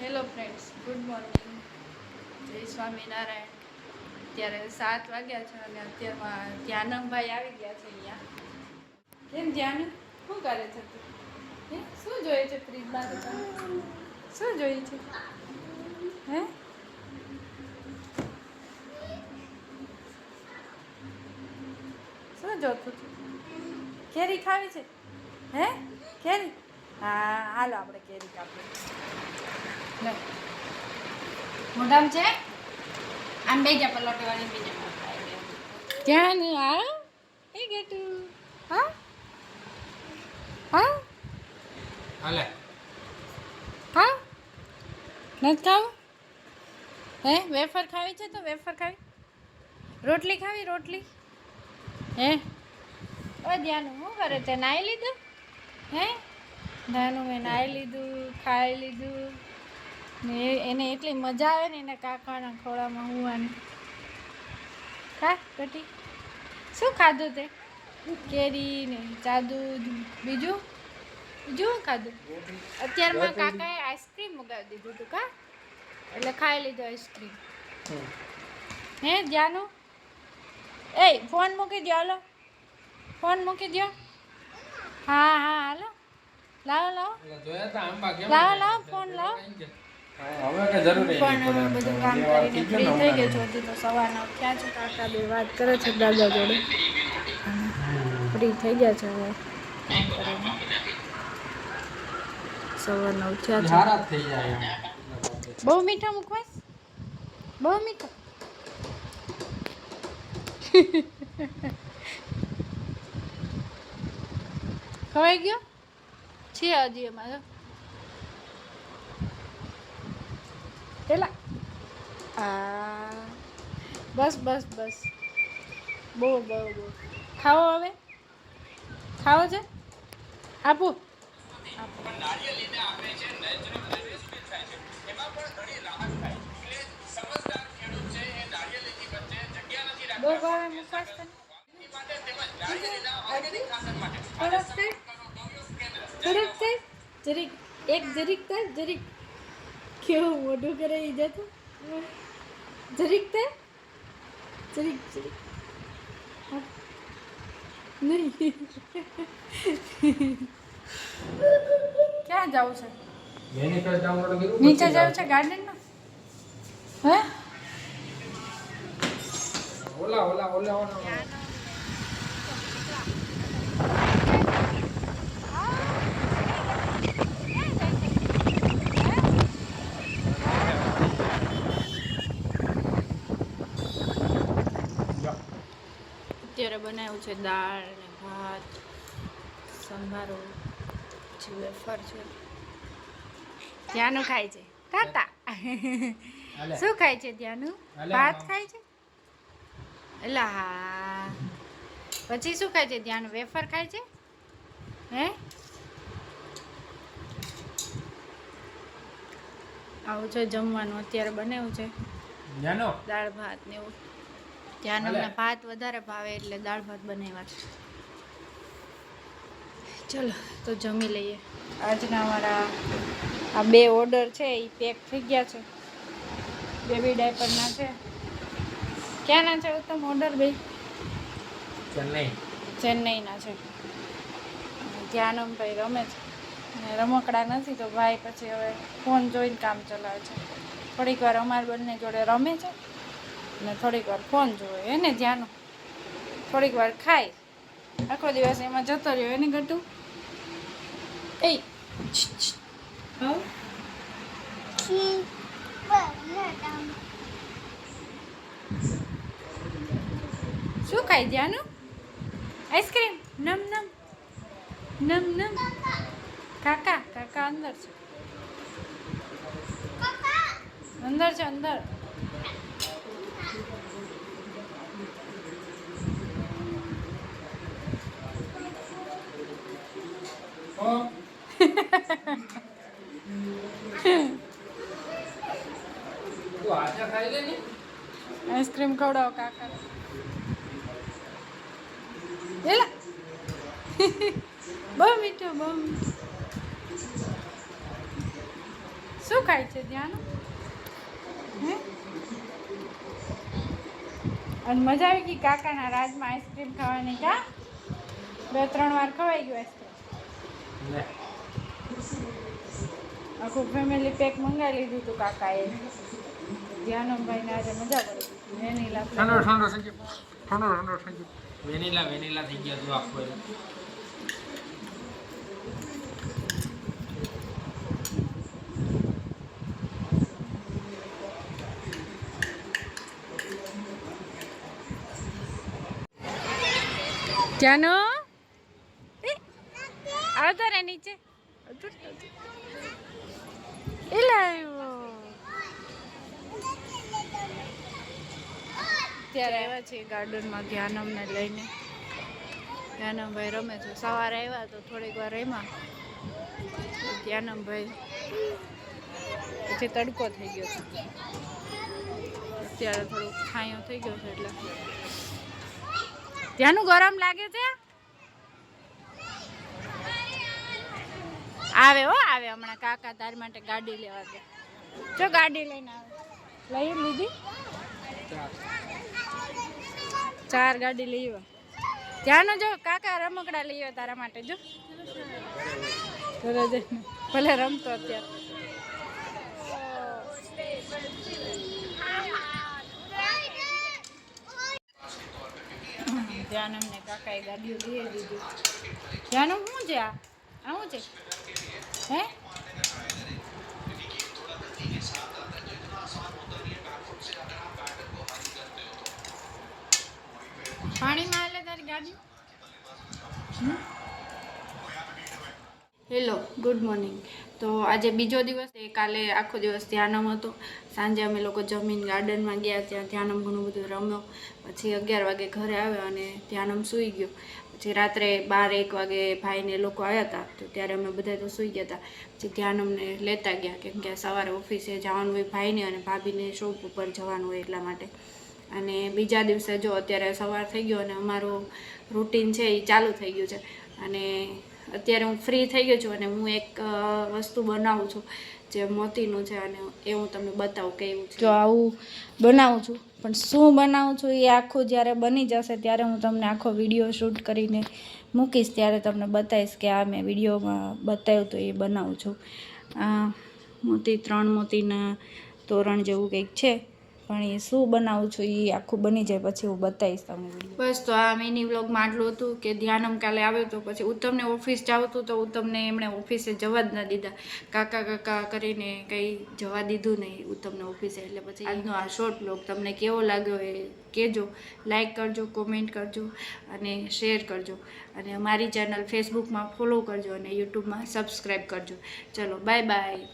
Hello friends, good morning. જય સ્વામિનારાયણ. અત્યારે 7 વાગ્યા છે અને અત્યારમાં ધ્યાનમભાઈ આવી ગયા છે અહીંયા. કેમ ધ્યાન? શું કરે છે તું? હે, શું જોઈએ છે ફ્રીજમાં? શું જોઈએ છે? હે, શું જોતું છું? કેરી ખાવી છે? હે, કેરી? હા, હાલો આપણે કેરી કાપીએ. લે, મોઢામ છે? આમ બે જા પલોટી વાળી બીજા ક્યાં ને આ એ ગેટુ હા હા હાલે હા નથી ખાવું? હે, વેફર ખાવી છે? તો વેફર ખાવી? રોટલી ખાવી? રોટલી હે? ઓ ધ્યાનું શું કરે તે? નાહી લીધું? હે ધ્યાનું મેં નાહી લીધું, ખાઈ લીધું ને એને એટલી મજા આવે ને એને કાકાના ખોળામાં હોવાની. ખા બેટી, શું ખાધું તે? કેરી ને જાદુ, બીજું શું ખાધું? અત્યારમાં કાકાએ આઈસ્ક્રીમ મગાવી દીધું હતું કા, એટલે ખાઈ લીધું આઈસ્ક્રીમ. હે જાનું, એ ફોન મૂકી દો, હાલો ફોન મૂકી દો. હા હા હાલો, લાવો લાવો લાવો લાવો ફોન લાવો. હવે કે જરૂરી પણ બધું કામ કરીને ફ્રી થઈ ગઈ છું. હજી તો સવારના ઉઠ્યા છે. કાકા બે વાત કરે છે દાદા જોડે. ફ્રી થઈ ગયા છે હવે કામ કરીને. સવારના ઉઠ્યા છે. હારા થઈ જાય બહુ મીઠા મુખવાસ, બહુ મીઠા. ખવાઈ ગયો છે હજી અમારે પેલા. આ બસ બસ બસ, બહુ બહુ બહુ. ખાવો હવે, ખાવો છે? આપું બહુ ભાવે મુખવાસ તને? થોડોક થાય, થોડોક થાય, જરીક, એક જરીક થાય, જરીક. કેવું મોઢું કરે એ જતું, જરીક થાય, જરીક જરીક નહીં. ક્યાં જવું છે? નીચે જવું છે ગાર્ડનમાં? હે ઓલા ઓલા ઓલા ઓલા અત્યારે બનાવ્યું છે દાળ ને ભાત, સંભારો, પછી વેફર છે. ધ્યાનું ખાય છે કાકા. શું ખાય છે ધ્યાનું? ભાત ખાય છે? એલા હા. પછી શું ખાય છે ધ્યાન? વેફર ખાય છે? હે, આવું છે જમવાનું. અત્યારે બનાવ્યું છે જાનો દાળ ભાત ને એવું. ધ્યાન અમને ભાત વધારે ભાવે એટલે દાળ ભાત બનાવ્યા છે. ચલો તો જમી લઈએ. આજના અમારા આ 2 ઓર્ડર છે એ પેક થઈ ગયા છે. બેબી ડાયપરના છે. ક્યાંના છે ઉત્તમ ઓર્ડર? બે ચેન્નઈ ચેન્નઈના છે. ધ્યાનમભાઈ રમે છે ને રમકડા નથી તો ભાઈ પછી હવે ફોન જોઈને કામ ચલાવે છે. થોડીક વાર અમારા બંને જોડે રમે છે ને થોડીક વાર ફોન જોવે. એને ધ્યાન થોડીક વાર ખાય, આખો દિવસ એમાં જતો રહ્યો. એને ગટું એ શું ખાય ધ્યાનું? આઈસ્ક્રીમ નમ નમ નમ નમ. કાકા કાકા અંદર છે, અંદર છે અંદર. તું આજા ખાઈ લે ને. આઈસ્ક્રીમ ખવડાવો કાકા. એલા બહુ મીઠું, બહુ મીઠું. શું શું ખાય છે ધ્યાન? હે? અને મજા આવી ગઈ કાકાના રાજમાં આઈસ્ક્રીમ ખાવાની કા? 2-3 વાર ખવાઈ ગયું આઈસ્ક્રીમ. લે આખું ફેમિલી પેક મંગાવી લીધું હતું કાકાએ. ધ્યાનમભાઈને આજે મજા પડી ગઈ. વેનીલા ઠંડો ઠંડો થઈ ગયો ઠંડો ઠંડો થઈ ગયો વેનીલા વેનીલા થઈ ગયા તું આખો જાનો આવતો રે નીચે ત્યારે આવ્યા છીએ ગાર્ડનમાં ધ્યાનમને લઈને. ધ્યાનમભાઈ રમે છે. સવારે આવ્યા તો થોડીક વાર રમ્યા. ધ્યાનમભાઈ પછી તડકો થઈ ગયો છે. અત્યારે થોડુંક છાંયો થઈ ગયો છે એટલે ધ્યાનું ગરમ લાગે છે. આવે હો આવે હમણાં કાકા તારી માટે ગાડી લેવા ગયા. જો ગાડી લઈને આવે. લઈ લીધી 4 ગાડી લઈ આવ્યા. ધ્યાન જો કાકા રમકડા લઈ આવ્યા તારા માટે. જો ભલે રમતો અત્યારે. ધ્યાન અમને કાકાએ ગાડીઓ લઈ દીધી. ધ્યાન શું છે આ શું છે હે? પાણીમાં હાલે તારી ગાડી. Hello good morning. તો આજે બીજો દિવસ. કાલે આખો દિવસ ધ્યાનમ હતો. સાંજે અમે લોકો જમીન ગાર્ડનમાં ગયા. ત્યાં ધ્યાનમ ઘણું બધું રમ્યો. પછી 11 વાગે ઘરે આવ્યો અને ધ્યાનમ સૂઈ ગયો. પછી રાત્રે 12-1 વાગે ભાઈને લોકો આવ્યા હતા તો ત્યારે અમે બધા તો સૂઈ ગયા હતા. પછી ધ્યાનમને લેતા ગયા કેમ કે સવારે ઓફિસે જવાનું હોય ભાઈને અને ભાભીને શોપ ઉપર જવાનું હોય એટલા માટે. અને બીજા દિવસે જો અત્યારે સવાર થઈ ગયો અને અમારું રૂટીન છે એ ચાલુ થઈ ગયું છે. અને અત્યારે હું ફ્રી થઈ ગયો છું અને હું એક વસ્તુ બનાવું છું જે મોતીનું છે અને એ હું તમને બતાવું કેવું છે. જો આવું બનાવું છું પણ શું બનાવું છું એ આખું જ્યારે બની જશે ત્યારે હું તમને આખો વિડીયો શૂટ કરીને મૂકીશ. ત્યારે તમને બતાવીશ કે આ મેં વિડીયોમાં બતાવ્યું તો એ બનાવું છું. મોતી 3 મોતીના તોરણ જેવું કંઈક છે પણ એ શું બનાવું છું એ આખું બની જાય પછી હું બતાવીશ તમને વિડીયો. બસ તો આ મિની વ્લોગમાં આટલું હતું કે ધ્યાનમ કાલે આવ્યો તો પછી ઉત્તમને ઓફિસ જાવ તો ઉત્તમને એમણે ઓફિસે જવા જ ન દીધા. કાકા કરીને કંઈ જવા દીધું નહીં ઉત્તમને ઓફિસે. એટલે પછી આજનો આ શોર્ટ વ્લોગ તમને કેવો લાગ્યો એ કહેજો. લાઈક કરજો, કોમેન્ટ કરજો અને શેર કરજો. અને અમારી ચેનલ ફેસબુકમાં ફોલો કરજો અને યુટ્યુબમાં સબસ્ક્રાઈબ કરજો. ચલો બાય બાય.